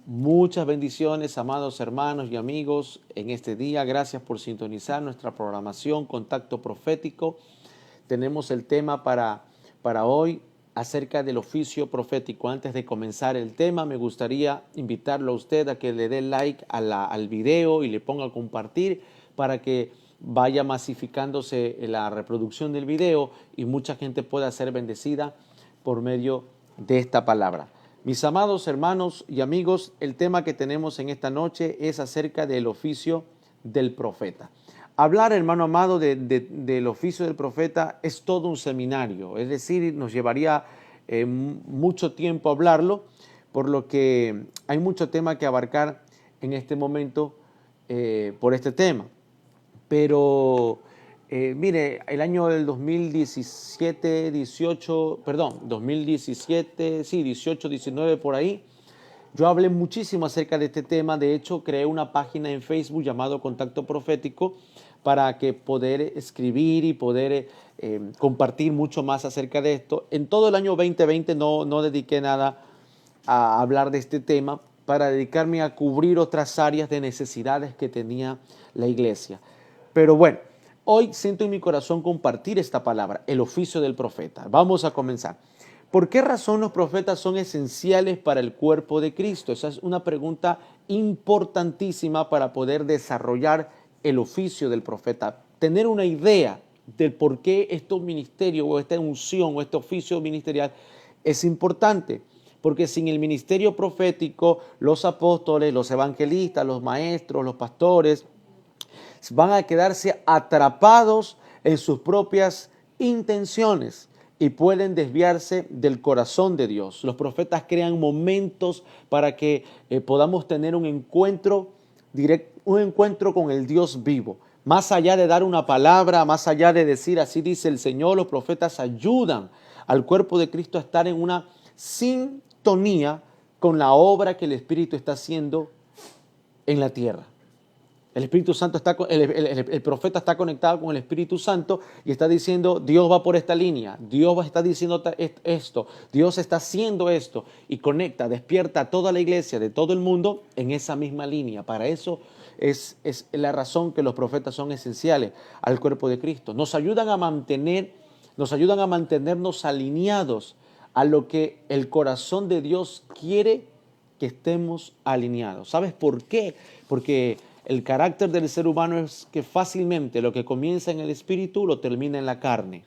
Muchas bendiciones, amados hermanos y amigos, en este día. Gracias por sintonizar nuestra programación Contacto Profético. Tenemos el tema para hoy acerca del oficio profético. Antes de comenzar el tema, me gustaría invitarlo a usted a que le dé like al video y le ponga a compartir para que vaya masificándose la reproducción del video y mucha gente pueda ser bendecida por medio de esta palabra. Mis amados hermanos y amigos, el tema que tenemos en esta noche es acerca del oficio del profeta. Hablar, hermano amado, del oficio del profeta es todo un seminario, es decir, nos llevaría mucho tiempo hablarlo, por lo que hay mucho tema que abarcar en este momento por este tema. Pero mire, el año del 2017, 18, 19 por ahí, yo hablé muchísimo acerca de este tema. De hecho, creé una página en Facebook llamado Contacto Profético para que poder escribir y poder compartir mucho más acerca de esto. En todo el año 2020 no dediqué nada a hablar de este tema para dedicarme a cubrir otras áreas de necesidades que tenía la iglesia. Pero bueno, hoy siento en mi corazón compartir esta palabra, el oficio del profeta. Vamos a comenzar. ¿Por qué razón los profetas son esenciales para el cuerpo de Cristo? Esa es una pregunta importantísima para poder desarrollar el oficio del profeta. Tener una idea del por qué estos ministerios o esta unción o este oficio ministerial es importante. Porque sin el ministerio profético, los apóstoles, los evangelistas, los maestros, los pastores, van a quedarse atrapados en sus propias intenciones y pueden desviarse del corazón de Dios. Los profetas crean momentos para que podamos tener un encuentro directo, un encuentro con el Dios vivo. Más allá de dar una palabra, más allá de decir así dice el Señor, los profetas ayudan al cuerpo de Cristo a estar en una sintonía con la obra que el Espíritu está haciendo en la tierra. El Espíritu Santo el profeta está conectado con el Espíritu Santo y está diciendo, Dios va por esta línea, Dios está diciendo esto, Dios está haciendo esto, y conecta, despierta a toda la iglesia de todo el mundo en esa misma línea. Para eso es la razón que los profetas son esenciales al cuerpo de Cristo. Nos ayudan a mantenernos alineados a lo que el corazón de Dios quiere que estemos alineados. ¿Sabes por qué? Porque el carácter del ser humano es que fácilmente lo que comienza en el espíritu lo termina en la carne.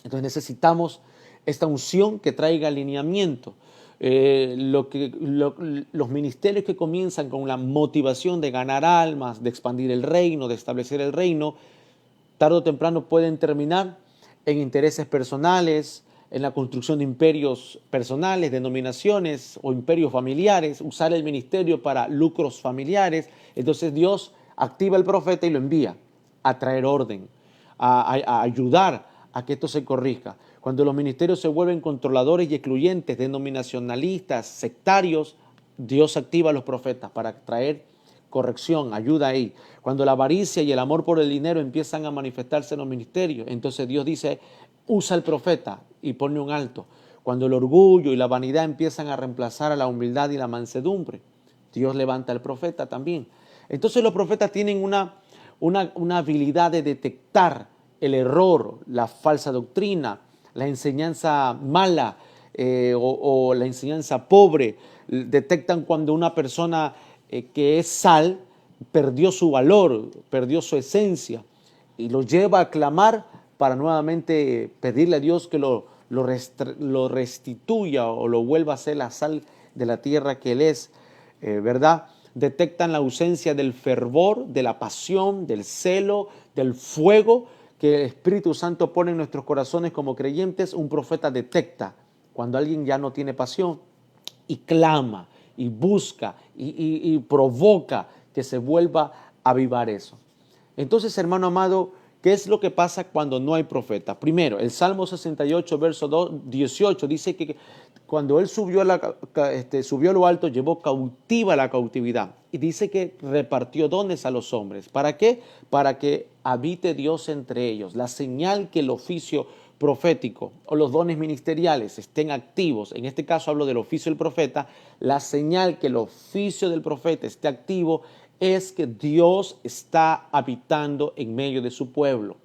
Entonces necesitamos esta unción que traiga alineamiento. Los ministerios que comienzan con la motivación de ganar almas, de expandir el reino, de establecer el reino, tarde o temprano pueden terminar en intereses personales, en la construcción de imperios personales, denominaciones o imperios familiares, usar el ministerio para lucros familiares. Entonces Dios activa al profeta y lo envía a traer orden, a ayudar a que esto se corrija. Cuando los ministerios se vuelven controladores y excluyentes, denominacionalistas, sectarios, Dios activa a los profetas para traer corrección, ayuda ahí. Cuando la avaricia y el amor por el dinero empiezan a manifestarse en los ministerios, entonces Dios dice, usa al profeta y pone un alto. Cuando el orgullo y la vanidad empiezan a reemplazar a la humildad y la mansedumbre, Dios levanta al profeta también. Entonces los profetas tienen una habilidad de detectar el error, la falsa doctrina, la enseñanza mala o la enseñanza pobre. Detectan cuando una persona que es sal perdió su valor, perdió su esencia, y lo lleva a clamar para nuevamente pedirle a Dios que lo restituya o lo vuelva a ser la sal de la tierra que Él es, ¿verdad? Detectan la ausencia del fervor, de la pasión, del celo, del fuego que el Espíritu Santo pone en nuestros corazones como creyentes. Un profeta detecta cuando alguien ya no tiene pasión y clama y busca y provoca que se vuelva a avivar eso. Entonces, hermano amado, ¿qué es lo que pasa cuando no hay profeta? Primero, el Salmo 68, verso 18, dice que cuando él subió a lo alto, llevó cautiva la cautividad. Y dice que repartió dones a los hombres. ¿Para qué? Para que habite Dios entre ellos. La señal que el oficio profético o los dones ministeriales estén activos, en este caso hablo del oficio del profeta, la señal que el oficio del profeta esté activo es que Dios está habitando en medio de su pueblo.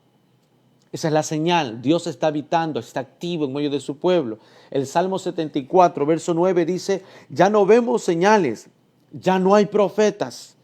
Esa es la señal. Dios está habitando, está activo en medio de su pueblo. El Salmo 74, verso 9 dice, ya no vemos señales, ya no hay profetas.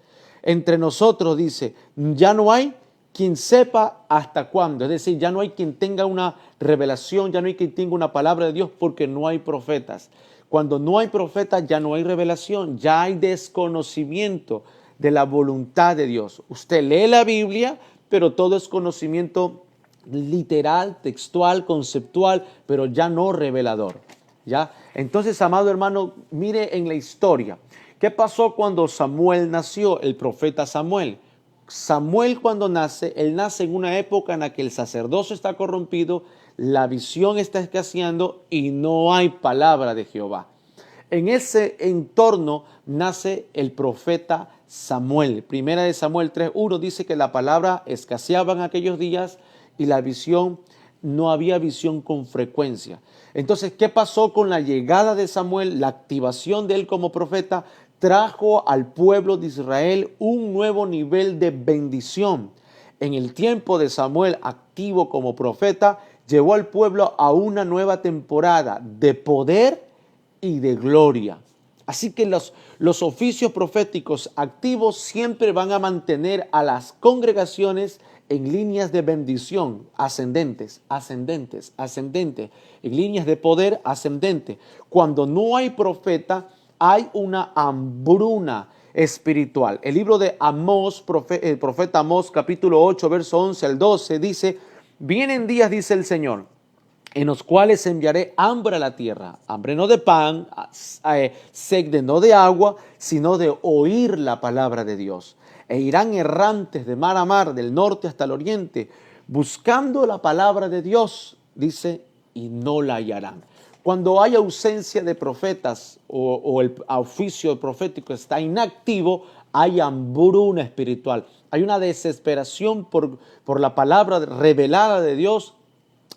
Entre nosotros dice, ya no hay quien sepa hasta cuándo. Es decir, ya no hay quien tenga una revelación, ya no hay quien tenga una palabra de Dios porque no hay profetas. Cuando no hay profetas ya no hay revelación, ya hay desconocimiento de la voluntad de Dios. Usted lee la Biblia, pero todo es conocimiento literal, textual, conceptual, pero ya no revelador. ¿Ya? Entonces, amado hermano, mire en la historia. ¿Qué pasó cuando Samuel nació? El profeta Samuel. Samuel cuando nace, él nace en una época en la que el sacerdocio está corrompido, la visión está escaseando y no hay palabra de Jehová. En ese entorno nace el profeta Samuel. Primera de Samuel 3:1 dice que la palabra escaseaba en aquellos días y la visión, no había visión con frecuencia. Entonces, ¿qué pasó con la llegada de Samuel? La activación de él como profeta trajo al pueblo de Israel un nuevo nivel de bendición. En el tiempo de Samuel, activo como profeta, llevó al pueblo a una nueva temporada de poder y de gloria. Así que los oficios proféticos activos siempre van a mantener a las congregaciones en líneas de bendición ascendentes, en líneas de poder ascendente. Cuando no hay profeta, hay una hambruna espiritual. El libro de Amós, el profeta Amós, capítulo 8, verso 11 al 12, dice, vienen días, dice el Señor, en los cuales enviaré hambre a la tierra, hambre no de pan, sed no de agua, sino de oír la palabra de Dios. E irán errantes de mar a mar, del norte hasta el oriente, buscando la palabra de Dios, dice, y no la hallarán. Cuando hay ausencia de profetas o el oficio profético está inactivo, hay hambruna espiritual, hay una desesperación por la palabra revelada de Dios,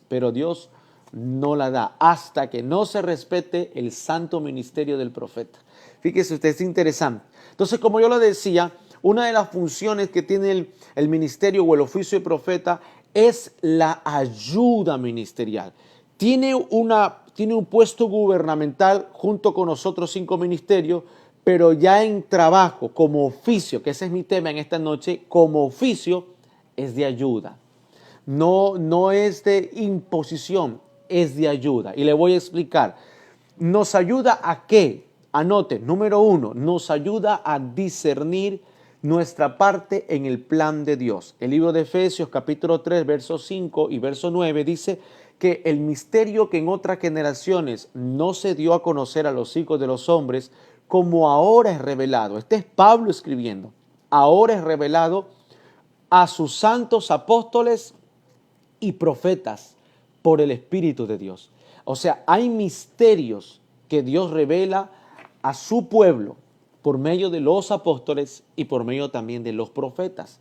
pero Dios no la da hasta que no se respete el santo ministerio del profeta. Fíjese usted, es interesante. Entonces, como yo lo decía, una de las funciones que tiene el ministerio o el oficio de profeta es la ayuda ministerial. Tiene un puesto gubernamental junto con los otros 5 ministerios, pero ya en trabajo, como oficio, que ese es mi tema en esta noche, como oficio es de ayuda. No es de imposición, es de ayuda. Y le voy a explicar. ¿Nos ayuda a qué? Anote, número 1, nos ayuda a discernir nuestra parte en el plan de Dios. El libro de Efesios capítulo 3, verso 5 y verso 9 dice que el misterio que en otras generaciones no se dio a conocer a los hijos de los hombres, como ahora es revelado. Este es Pablo escribiendo. Ahora es revelado a sus santos apóstoles y profetas por el Espíritu de Dios. O sea, hay misterios que Dios revela a su pueblo por medio de los apóstoles y por medio también de los profetas.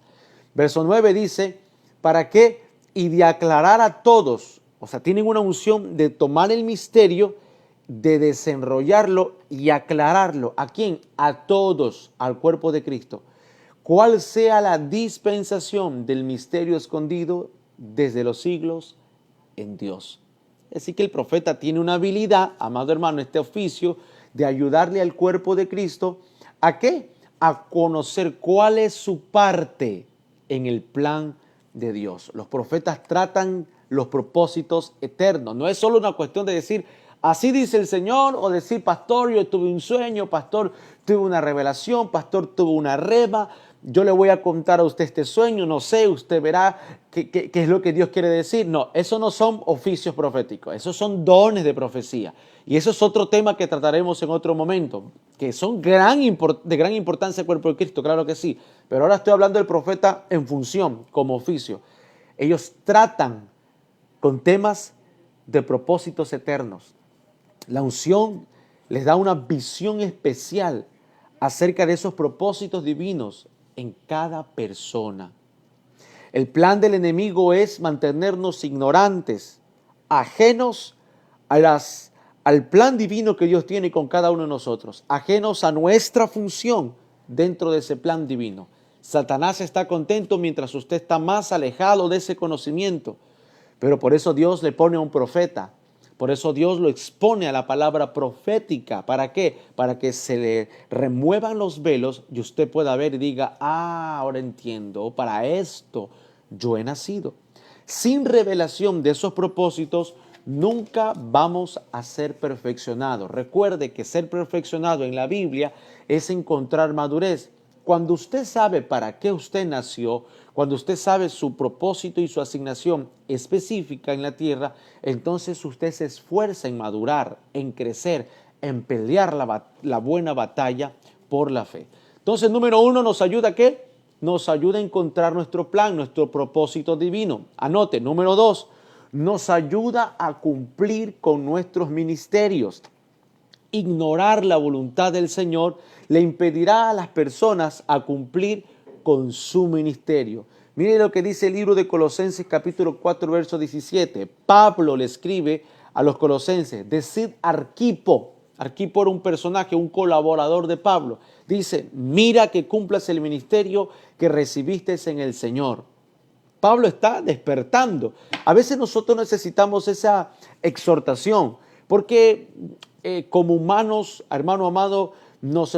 Verso 9 dice, ¿para qué? Y de aclarar a todos, o sea, tienen una unción de tomar el misterio, de desenrollarlo y aclararlo. ¿A quién? A todos, al cuerpo de Cristo. ¿Cuál sea la dispensación del misterio escondido desde los siglos en Dios? Así que el profeta tiene una habilidad, amado hermano, este oficio de ayudarle al cuerpo de Cristo. ¿A qué? A conocer cuál es su parte en el plan de Dios. Los profetas tratan los propósitos eternos. No es solo una cuestión de decir, así dice el Señor, o decir, pastor, yo tuve un sueño, pastor, tuve una revelación, pastor, tuve una rema, yo le voy a contar a usted este sueño, no sé, usted verá qué es lo que Dios quiere decir. No, eso no son oficios proféticos, esos son dones de profecía. Y eso es otro tema que trataremos en otro momento, que son de gran importancia al cuerpo de Cristo, claro que sí. Pero ahora estoy hablando del profeta en función, como oficio. Ellos tratan con temas de propósitos eternos. La unción les da una visión especial acerca de esos propósitos divinos en cada persona. El plan del enemigo es mantenernos ignorantes ajenos al plan divino que Dios tiene con cada uno de nosotros, ajenos a nuestra función dentro de ese plan divino. Satanás está contento mientras usted está más alejado de ese conocimiento, pero por eso Dios le pone a un profeta. Por eso Dios lo expone a la palabra profética. ¿Para qué? Para que se le remuevan los velos y usted pueda ver y diga, ahora entiendo, para esto yo he nacido. Sin revelación de esos propósitos, nunca vamos a ser perfeccionados. Recuerde que ser perfeccionado en la Biblia es encontrar madurez. Cuando usted sabe para qué usted nació, cuando usted sabe su propósito y su asignación específica en la tierra, entonces usted se esfuerza en madurar, en crecer, en pelear la buena batalla por la fe. Entonces, número 1, ¿nos ayuda a qué? Nos ayuda a encontrar nuestro plan, nuestro propósito divino. Anote, número 2, nos ayuda a cumplir con nuestros ministerios. Ignorar la voluntad del Señor le impedirá a las personas a cumplir con su ministerio. Mire lo que dice el libro de Colosenses capítulo 4 verso 17. Pablo le escribe a los colosenses, decid Arquipo. Arquipo era un personaje, un colaborador de Pablo. Dice, mira que cumplas el ministerio que recibiste en el Señor. Pablo está despertando. A veces nosotros necesitamos esa exhortación, porque como humanos, hermano amado, nos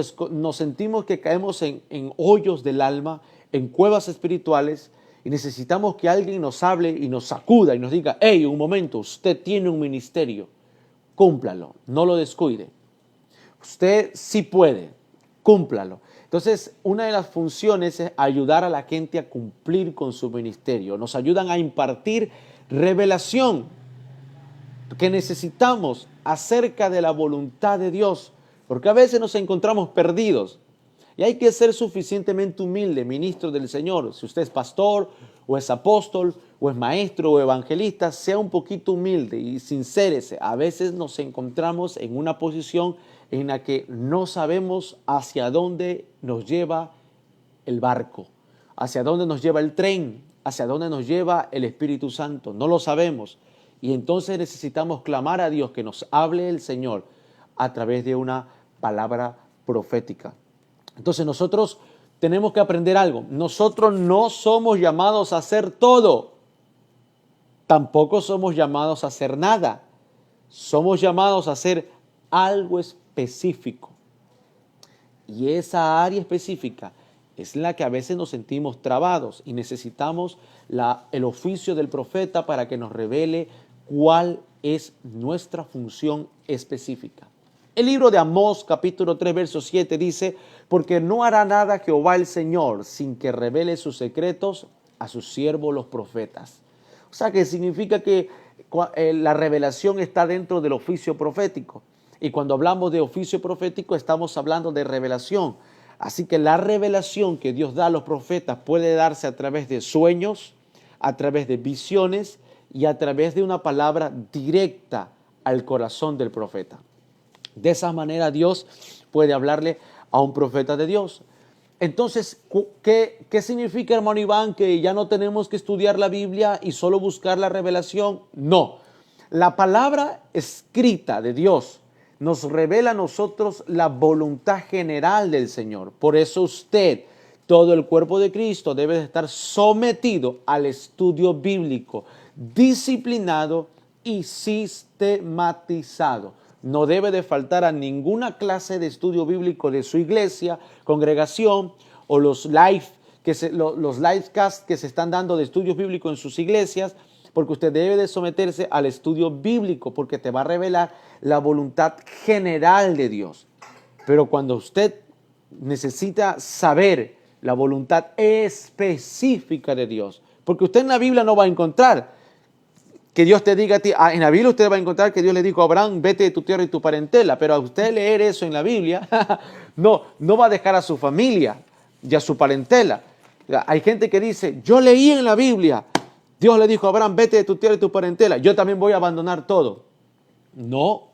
sentimos que caemos en hoyos del alma, en cuevas espirituales, y necesitamos que alguien nos hable y nos sacuda y nos diga, hey, un momento, usted tiene un ministerio, cúmplalo, no lo descuide. Usted sí puede, cúmplalo. Entonces, una de las funciones es ayudar a la gente a cumplir con su ministerio. Nos ayudan a impartir revelación que necesitamos acerca de la voluntad de Dios, porque a veces nos encontramos perdidos y hay que ser suficientemente humilde, ministro del Señor. Si usted es pastor o es apóstol o es maestro o evangelista, sea un poquito humilde y sincérese. A veces nos encontramos en una posición en la que no sabemos hacia dónde nos lleva el barco, hacia dónde nos lleva el tren, hacia dónde nos lleva el Espíritu Santo. No lo sabemos. Y entonces necesitamos clamar a Dios que nos hable el Señor a través de una palabra profética. Entonces nosotros tenemos que aprender algo. Nosotros no somos llamados a hacer todo. Tampoco somos llamados a hacer nada. Somos llamados a hacer algo específico. Y esa área específica es la que a veces nos sentimos trabados y necesitamos el oficio del profeta para que nos revele cuál es nuestra función específica. El libro de Amós, capítulo 3, verso 7 dice, porque no hará nada Jehová el Señor sin que revele sus secretos a sus siervos los profetas. O sea, que significa que la revelación está dentro del oficio profético. Y cuando hablamos de oficio profético, estamos hablando de revelación. Así que la revelación que Dios da a los profetas puede darse a través de sueños, a través de visiones y a través de una palabra directa al corazón del profeta. De esa manera Dios puede hablarle a un profeta de Dios. Entonces, ¿qué significa, hermano Iván, que ya no tenemos que estudiar la Biblia y solo buscar la revelación? No. La palabra escrita de Dios nos revela a nosotros la voluntad general del Señor. Por eso usted, todo el cuerpo de Cristo, debe de estar sometido al estudio bíblico, disciplinado y sistematizado. No debe de faltar a ninguna clase de estudio bíblico de su iglesia, congregación o los livecasts que se están dando de estudios bíblicos en sus iglesias, porque usted debe de someterse al estudio bíblico, porque te va a revelar la voluntad general de Dios. Pero cuando usted necesita saber la voluntad específica de Dios, porque usted en la Biblia no va a encontrar que Dios te diga a ti, en la Biblia usted va a encontrar que Dios le dijo a Abraham, vete de tu tierra y tu parentela, pero a usted leer eso en la Biblia, no va a dejar a su familia y a su parentela. Hay gente que dice, yo leí en la Biblia, Dios le dijo a Abraham, vete de tu tierra y tu parentela, yo también voy a abandonar todo. No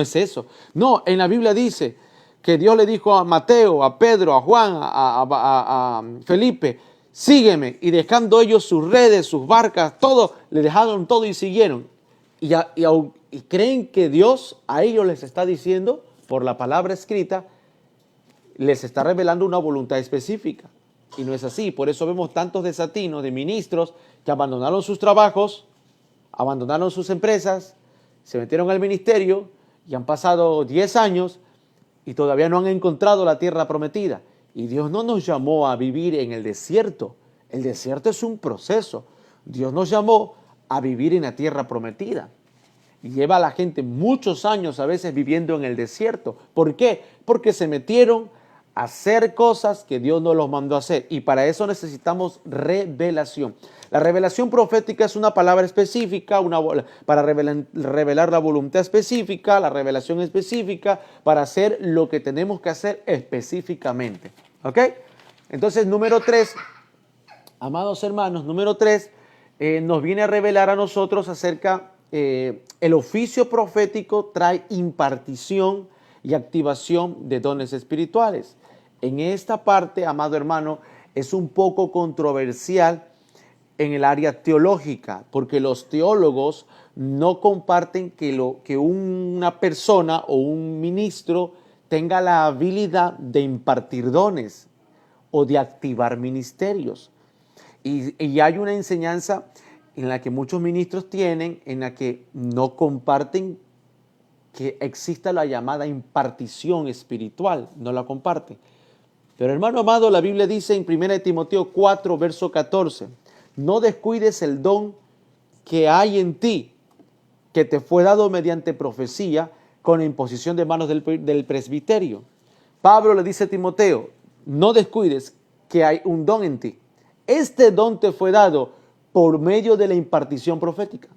es eso. No, en la Biblia dice que Dios le dijo a Mateo, a Pedro, a Juan, a Felipe, sígueme, y dejando ellos sus redes, sus barcas, todo, le dejaron todo y siguieron. y creen que Dios a ellos les está diciendo, por la palabra escrita, les está revelando una voluntad específica. Y no es así. Por eso vemos tantos desatinos de ministros que abandonaron sus trabajos, abandonaron sus empresas, se metieron al ministerio y han pasado 10 años y todavía no han encontrado la tierra prometida. Y Dios no nos llamó a vivir en el desierto. El desierto es un proceso. Dios nos llamó a vivir en la tierra prometida. Y lleva a la gente muchos años a veces viviendo en el desierto. ¿Por qué? Porque se metieron a hacer cosas que Dios no los mandó a hacer. Y para eso necesitamos revelación. La revelación profética es una palabra específica para revelar la voluntad específica, la revelación específica para hacer lo que tenemos que hacer específicamente. ¿Ok? Entonces, número 3, amados hermanos, número 3, nos viene a revelar a nosotros acerca, el oficio profético trae impartición y activación de dones espirituales. En esta parte, amado hermano, es un poco controversial en el área teológica, porque los teólogos no comparten que una persona o un ministro tenga la habilidad de impartir dones o de activar ministerios. Y hay una enseñanza en la que muchos ministros tienen, en la que no comparten que exista la llamada impartición espiritual, no la comparten. Pero hermano amado, la Biblia dice en 1 Timoteo 4, verso 14, no descuides el don que hay en ti, que te fue dado mediante profecía con la imposición de manos del presbiterio. Pablo le dice a Timoteo, no descuides que hay un don en ti. Este don te fue dado por medio de la impartición profética,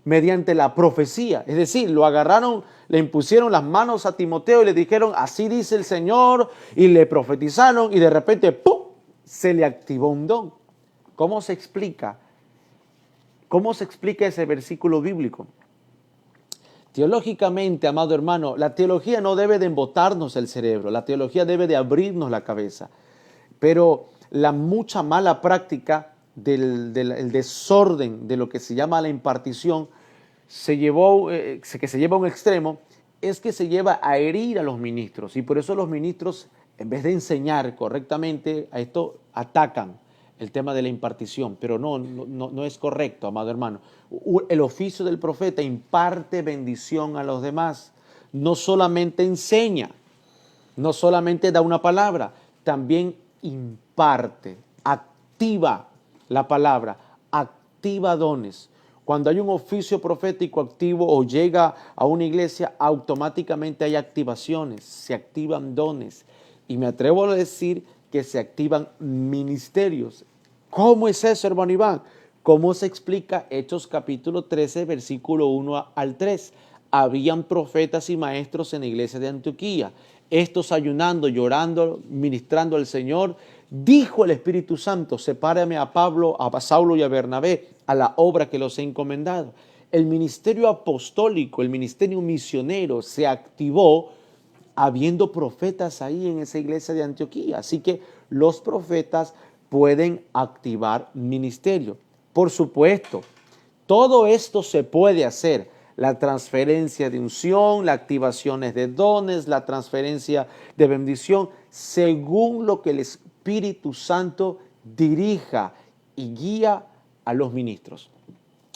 mediante la profecía. Es decir, lo agarraron, le impusieron las manos a Timoteo y le dijeron, así dice el Señor, y le profetizaron y de repente, ¡pum!, se le activó un don. ¿Cómo se explica? ¿Cómo se explica ese versículo bíblico? Teológicamente, amado hermano, la teología no debe de embotarnos el cerebro, la teología debe de abrirnos la cabeza. Pero la mucha mala práctica del desorden de lo que se llama la impartición que se lleva a un extremo, es que se lleva a herir a los ministros. Y por eso los ministros, en vez de enseñar correctamente a esto, atacan el tema de la impartición, pero no es correcto, amado hermano. El oficio del profeta imparte bendición a los demás, no solamente enseña, no solamente da una palabra, también imparte, activa la palabra, activa dones. Cuando hay un oficio profético activo o llega a una iglesia, automáticamente hay activaciones, se activan dones. Y me atrevo a decir que se activan ministerios. ¿Cómo es eso, hermano Iván? ¿Cómo se explica Hechos capítulo 13, versículo 1 al 3? Habían profetas y maestros en la iglesia de Antioquía. Estos ayunando, llorando, ministrando al Señor, dijo el Espíritu Santo, sepárame a Pablo, a Saulo y a Bernabé a la obra que los he encomendado. El ministerio apostólico, el ministerio misionero se activó habiendo profetas ahí en esa iglesia de Antioquía. Así que los profetas pueden activar ministerio. Por supuesto, todo esto se puede hacer. La transferencia de unción, la activación de dones, la transferencia de bendición, según lo que el Espíritu Santo dirija y guía a los ministros.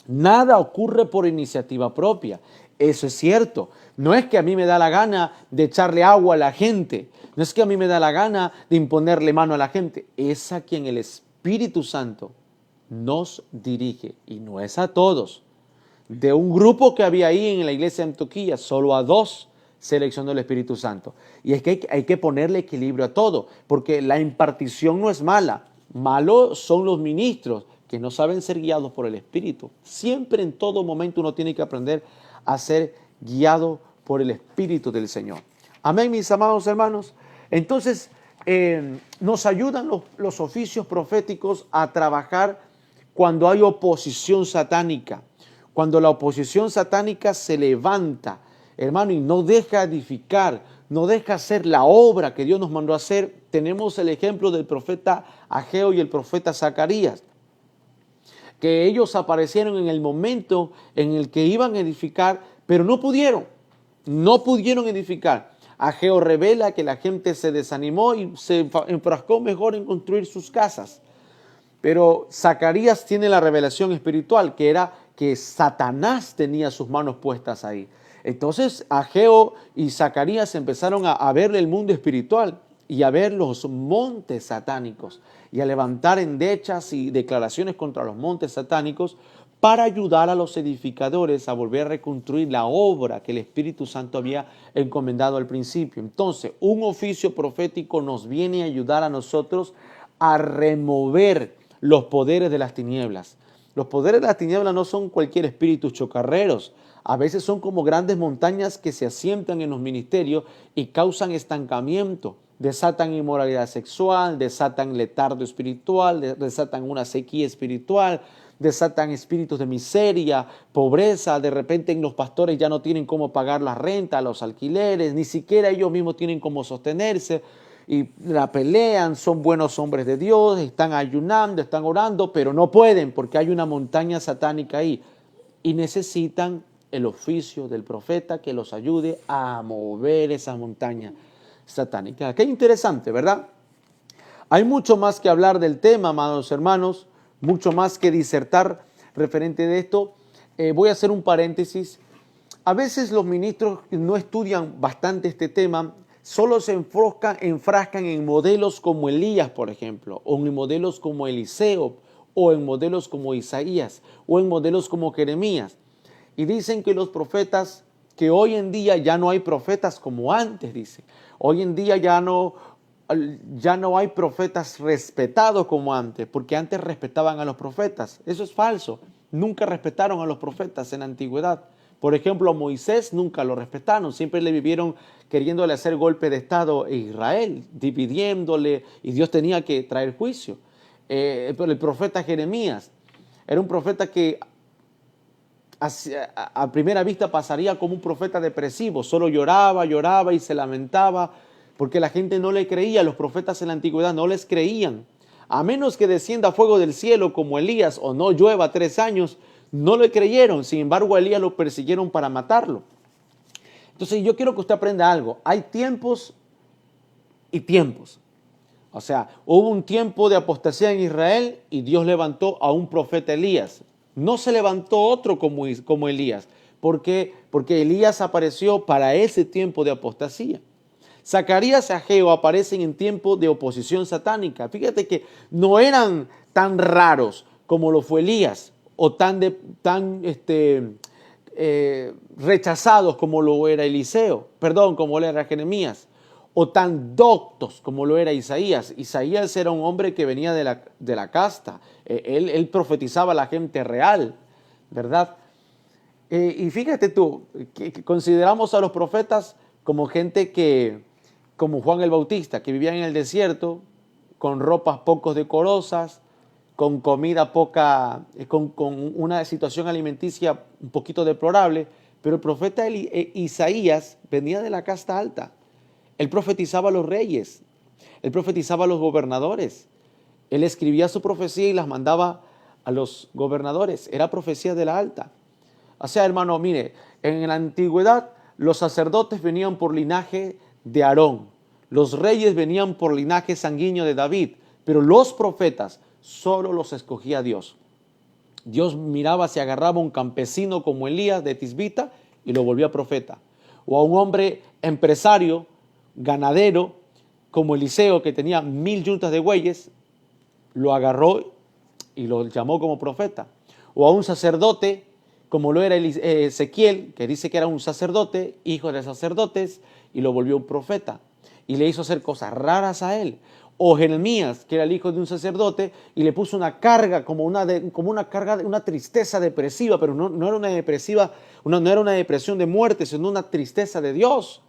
Nada ocurre por iniciativa propia. Eso es cierto. No es que a mí me da la gana de echarle agua a la gente. No es que a mí me da la gana de imponerle mano a la gente. Es a quien el Espíritu Santo nos dirige. Y no es a todos. De un grupo que había ahí en la iglesia de Antioquía, solo a 2 seleccionó el Espíritu Santo. Y es que hay que ponerle equilibrio a todo, porque la impartición no es mala. Malos son los ministros que no saben ser guiados por el Espíritu. Siempre, en todo momento, uno tiene que aprender a ser guiado por el Espíritu del Señor. Amén, mis amados hermanos. Entonces, nos ayudan los oficios proféticos a trabajar cuando hay oposición satánica. Cuando la oposición satánica se levanta, hermano, y no deja edificar, no deja hacer la obra que Dios nos mandó a hacer. Tenemos el ejemplo del profeta Ageo y el profeta Zacarías. que ellos aparecieron en el momento en el que iban a edificar, pero no pudieron edificar. Ageo revela que la gente se desanimó y se enfrascó mejor en construir sus casas. Pero Zacarías tiene la revelación espiritual, que era que Satanás tenía sus manos puestas ahí. Entonces Ageo y Zacarías empezaron a ver el mundo espiritual y a ver los montes satánicos y a levantar endechas y declaraciones contra los montes satánicos para ayudar a los edificadores a volver a reconstruir la obra que el Espíritu Santo había encomendado al principio. Entonces, un oficio profético nos viene a ayudar a nosotros a remover los poderes de las tinieblas. Los poderes de las tinieblas no son cualquier espíritu chocarreros. A veces son como grandes montañas que se asientan en los ministerios y causan estancamiento. Desatan inmoralidad sexual, desatan letargo espiritual, desatan una sequía espiritual, desatan espíritus de miseria, pobreza. De repente los pastores ya no tienen cómo pagar la renta, los alquileres, ni siquiera ellos mismos tienen cómo sostenerse. Y la pelean, son buenos hombres de Dios, están ayunando, están orando, pero no pueden porque hay una montaña satánica ahí. Y necesitan el oficio del profeta que los ayude a mover esa montaña satánica. Qué interesante, ¿verdad? Hay mucho más que hablar del tema, amados hermanos, mucho más que disertar referente de esto. Voy a hacer un paréntesis. A veces los ministros no estudian bastante este tema, solo se enfrascan en modelos como Elías, por ejemplo, o en modelos como Eliseo, o en modelos como Isaías, o en modelos como Jeremías. Y dicen que los profetas, que hoy en día ya no hay profetas como antes, dicen. Hoy en día ya no hay profetas respetados como antes, porque antes respetaban a los profetas. Eso es falso. Nunca respetaron a los profetas en la antigüedad. Por ejemplo, a Moisés nunca lo respetaron, siempre le vivieron queriéndole hacer golpe de Estado a Israel, dividiéndole, y Dios tenía que traer juicio. Pero el profeta Jeremías era un profeta que a primera vista pasaría como un profeta depresivo, solo lloraba y se lamentaba, porque la gente no le creía, los profetas en la antigüedad no les creían. A menos que descienda fuego del cielo como Elías o no llueva 3 años, no le creyeron. Sin embargo, a Elías lo persiguieron para matarlo. Entonces yo quiero que usted aprenda algo. Hay tiempos y tiempos. O sea, hubo un tiempo de apostasía en Israel y Dios levantó a un profeta Elías. No se levantó otro como Elías. ¿Por qué? Porque Elías apareció para ese tiempo de apostasía. Zacarías y Ageo aparecen en tiempo de oposición satánica. Fíjate que no eran tan raros como lo fue Elías o tan rechazados como lo era como lo era Jeremías, o tan doctos como lo era Isaías. Isaías era un hombre que venía de la casta. Él profetizaba a la gente real, ¿verdad? Y fíjate tú, que consideramos a los profetas como gente como Juan el Bautista, que vivía en el desierto, con ropas poco decorosas, con comida poca, con una situación alimenticia un poquito deplorable, pero el profeta Isaías venía de la casta alta. Él profetizaba a los reyes, él profetizaba a los gobernadores, él escribía su profecía y las mandaba a los gobernadores, era profecía de la alta. O sea, hermano, mire, en la antigüedad los sacerdotes venían por linaje de Aarón, los reyes venían por linaje sanguíneo de David, pero los profetas solo los escogía Dios. Dios miraba si agarraba a un campesino como Elías de Tisbita y lo volvía profeta, o a un hombre empresario, ganadero, como Eliseo, que tenía 1000 yuntas de bueyes, lo agarró y lo llamó como profeta, o a un sacerdote, como lo era Ezequiel, que dice que era un sacerdote, hijo de sacerdotes, y lo volvió un profeta, y le hizo hacer cosas raras a él. O Jeremías, que era el hijo de un sacerdote, y le puso una carga, como una carga de una tristeza depresiva, pero no era una depresiva, no era una depresión de muerte, sino una tristeza de Dios.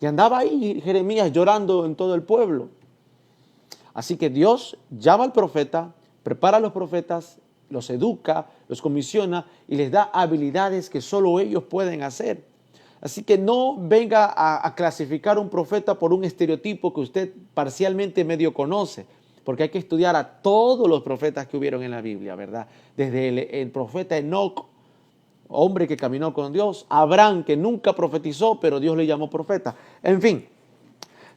Y andaba ahí Jeremías llorando en todo el pueblo. Así que Dios llama al profeta, prepara a los profetas, los educa, los comisiona y les da habilidades que solo ellos pueden hacer. Así que no venga a clasificar un profeta por un estereotipo que usted parcialmente medio conoce. porque hay que estudiar a todos los profetas que hubieron en la Biblia, ¿verdad? Desde el profeta Enoc, hombre que caminó con Dios, Abraham, que nunca profetizó, pero Dios le llamó profeta. En fin,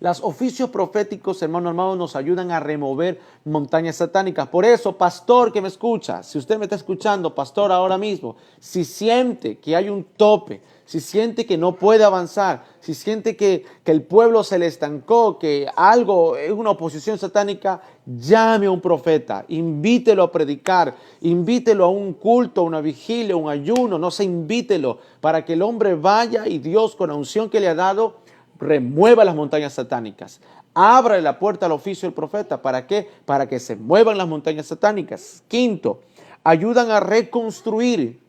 los oficios proféticos, hermano, nos ayudan a remover montañas satánicas. Por eso, pastor que me escucha, si usted me está escuchando, pastor, ahora mismo, si siente que hay un tope, si siente que no puede avanzar, si siente que el pueblo se le estancó, que algo es una oposición satánica, llame a un profeta, invítelo a predicar, invítelo a un culto, a una vigilia, a un ayuno, no sé, invítelo para que el hombre vaya y Dios, con la unción que le ha dado, remueva las montañas satánicas. Abra la puerta al oficio del profeta. ¿Para qué? Para que se muevan las montañas satánicas. Quinto, ayudan a reconstruir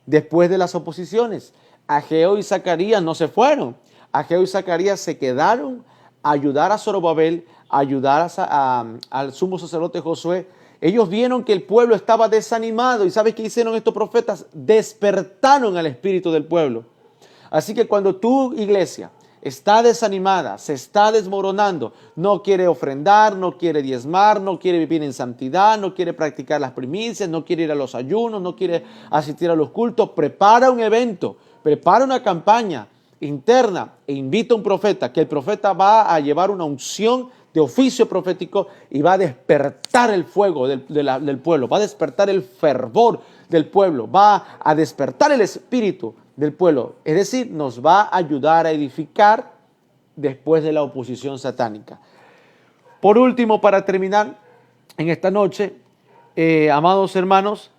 después de las oposiciones. Ageo y Zacarías no se fueron. Ageo y Zacarías se quedaron a ayudar a Zorobabel, a ayudar al sumo sacerdote Josué. Ellos vieron que el pueblo estaba desanimado. ¿Y sabes qué hicieron estos profetas? Despertaron al espíritu del pueblo. Así que cuando tu iglesia está desanimada, se está desmoronando, no quiere ofrendar, no quiere diezmar, no quiere vivir en santidad, no quiere practicar las primicias, no quiere ir a los ayunos, no quiere asistir a los cultos, prepara un evento, prepara una campaña interna e invita a un profeta, que el profeta va a llevar una unción de oficio profético y va a despertar el fuego del pueblo, va a despertar el fervor del pueblo, va a despertar el espíritu del pueblo, es decir, nos va a ayudar a edificar después de la oposición satánica. Por último, para terminar en esta noche, amados hermanos,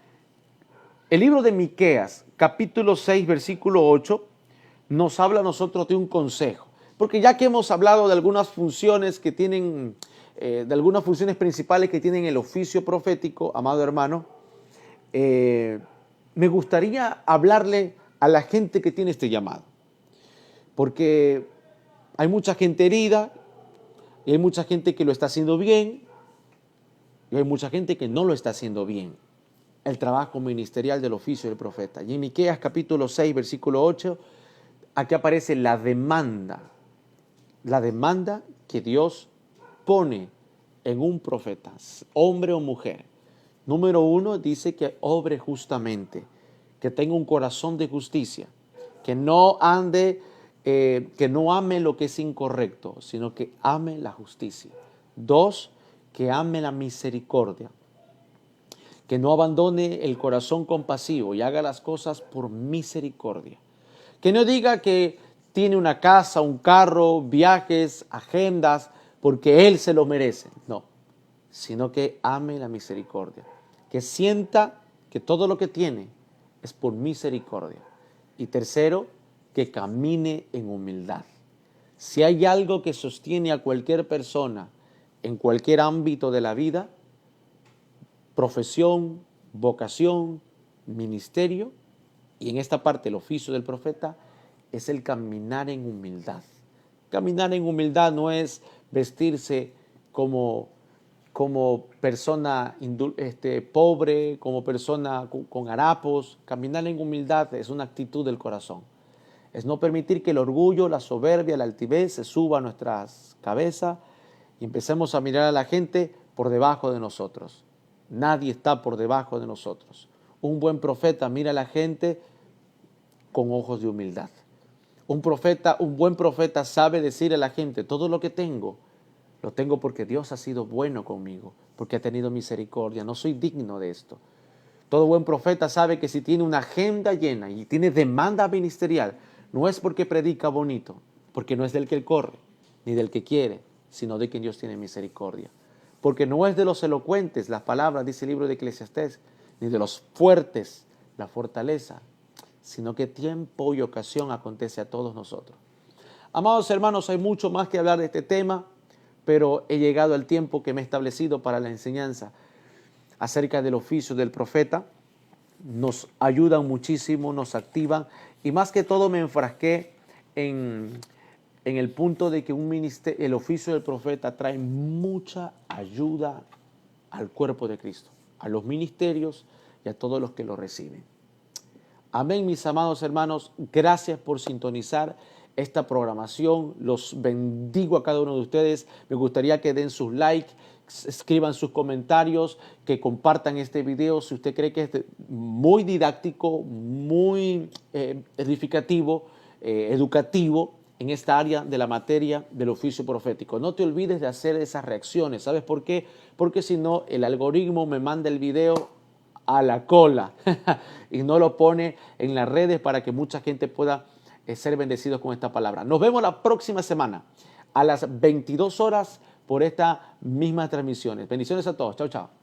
el libro de Miqueas, capítulo 6, versículo 8, nos habla a nosotros de un consejo, porque ya que hemos hablado de algunas funciones que tienen, de algunas funciones principales que tienen el oficio profético, amado hermano, me gustaría hablarle a la gente que tiene este llamado, porque hay mucha gente herida y hay mucha gente que lo está haciendo bien y hay mucha gente que no lo está haciendo bien, el trabajo ministerial del oficio del profeta. Y en Miqueas capítulo 6, versículo 8, aquí aparece la demanda que Dios pone en un profeta, hombre o mujer. Número 1, dice que obre justamente, que tenga un corazón de justicia, que no ame lo que es incorrecto, sino que ame la justicia. 2, que ame la misericordia, que no abandone el corazón compasivo y haga las cosas por misericordia. Que no diga que tiene una casa, un carro, viajes, agendas, porque él se lo merece. No, sino que ame la misericordia, que sienta que todo lo que tiene es por misericordia. Y tercero, que camine en humildad. Si hay algo que sostiene a cualquier persona en cualquier ámbito de la vida, profesión, vocación, ministerio, y en esta parte el oficio del profeta, es el caminar en humildad. Caminar en humildad no es vestirse como persona pobre, como persona con harapos. Caminar en humildad es una actitud del corazón. Es no permitir que el orgullo, la soberbia, la altivez se suba a nuestras cabezas y empecemos a mirar a la gente por debajo de nosotros. Nadie está por debajo de nosotros. Un buen profeta mira a la gente con ojos de humildad. Un buen profeta sabe decir a la gente, todo lo que tengo, lo tengo porque Dios ha sido bueno conmigo, porque ha tenido misericordia, no soy digno de esto. Todo buen profeta sabe que si tiene una agenda llena y tiene demanda ministerial, no es porque predica bonito, porque no es del que él corre, ni del que quiere, sino de quien Dios tiene misericordia. Porque no es de los elocuentes las palabras, dice el libro de Eclesiastés, ni de los fuertes la fortaleza, sino que tiempo y ocasión acontece a todos nosotros. Amados hermanos, hay mucho más que hablar de este tema, pero he llegado al tiempo que me he establecido para la enseñanza acerca del oficio del profeta. Nos ayudan muchísimo, nos activan, y más que todo me enfrasqué en el punto de que el oficio del profeta trae mucha ayuda al cuerpo de Cristo, a los ministerios y a todos los que lo reciben. Amén, mis amados hermanos, gracias por sintonizar esta programación. Los bendigo a cada uno de ustedes. Me gustaría que den sus likes, escriban sus comentarios, que compartan este video si usted cree que es muy didáctico, muy edificativo, educativo en esta área de la materia del oficio profético. No te olvides de hacer esas reacciones. ¿Sabes por qué? Porque si no, el algoritmo me manda el video a la cola y no lo pone en las redes para que mucha gente pueda ser bendecidos con esta palabra. Nos vemos la próxima semana a las 22 horas por estas mismas transmisiones. Bendiciones a todos. Chao, chao.